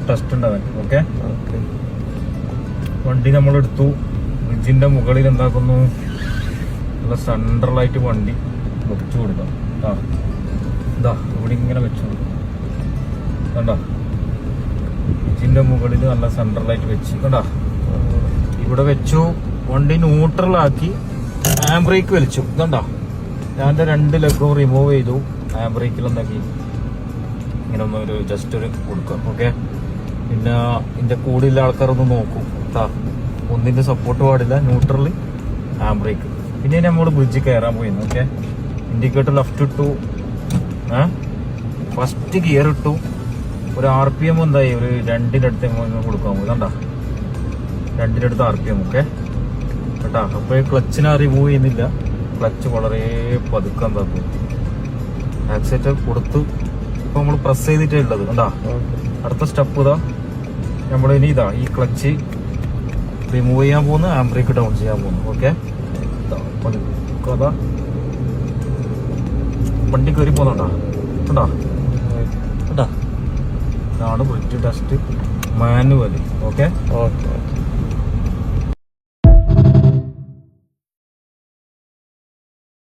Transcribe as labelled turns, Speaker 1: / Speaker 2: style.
Speaker 1: Test ഉണ്ടാവാൻ. Okay, വണ്ടി നമ്മളെടുത്തു. ബ്രിഡ്ജിന്റെ മുകളിൽ എന്താക്കുന്നു, നല്ല സെൻട്രലായിട്ട് വണ്ടി വെച്ചു കൊടുക്കാം. ഇതാ ഇവിടെ ഇങ്ങനെ വെച്ചു കണ്ട, ബ്രിഡ്ജിന്റെ മുകളിൽ നല്ല സെൻട്രലായിട്ട് വെച്ച് കണ്ട, ഇവിടെ വെച്ചു. വണ്ടി ന്യൂട്രലാക്കി ഹാൻഡ് ബ്രേക്ക് വലിച്ചു കണ്ട. ഞാൻ എൻ്റെ 2 ലെഗും റിമൂവ് ചെയ്തു. ഹാൻഡ് ബ്രേക്കിലൊന്നാക്കി ഇങ്ങനെ ഒരു ജസ്റ്റ് ഒരു കൊടുക്കാം. ഓക്കെ, പിന്നെ ഇതിന്റെ കൂടെയുള്ള ആൾക്കാരൊന്ന് നോക്കും. ഒന്നിന്റെ സപ്പോർട്ട് പാടില്ല, ന്യൂട്രൽ ഹാൻഡ് ബ്രേക്ക്. പിന്നെ നമ്മൾ ബ്രിഡ്ജ് കയറാൻ പോയിരുന്നു. ഓക്കെ, ഇൻഡിക്കേറ്റർ ലെഫ്റ്റ് ഇട്ടു, ഫസ്റ്റ് ഗിയർ ഇട്ടു. ഒരു RPM എന്തായി, ഒരു 2ന്റെ അടുത്ത് കൊടുക്കാൻ പോയി കണ്ട, 2ന്റെ അടുത്ത് RPM. ഓക്കെ കേട്ടാ. അപ്പോൾ ക്ലച്ചിനെ റിമൂവ് ചെയ്യുന്നില്ല, ക്ലച്ച് വളരെ പതുക്കാൻ തന്നു. ആക്സിലേറ്റർ കൊടുത്തു. ഇപ്പൊ നമ്മൾ പ്രസ് ചെയ്തിട്ടേ ഉള്ളത് കണ്ടാ. അടുത്ത സ്റ്റെപ്പ് ഇതാ, നമ്മൾ ഇനി ഇതാ ഈ ക്ലച്ച് റിമൂവ് ചെയ്യാൻ പോകുന്നു, ഹാൻഡ് ബ്രേക്ക് ഡൗൺ ചെയ്യാൻ പോകുന്നു. ഓക്കെ, വണ്ടി കയറി പോകുന്നുണ്ടാ കണ്ടാ കണ്ടാ. ഇതാണ് ബ്രിഡ്ജ് ടെസ്റ്റ് മാനുവൽ. ഓക്കെ.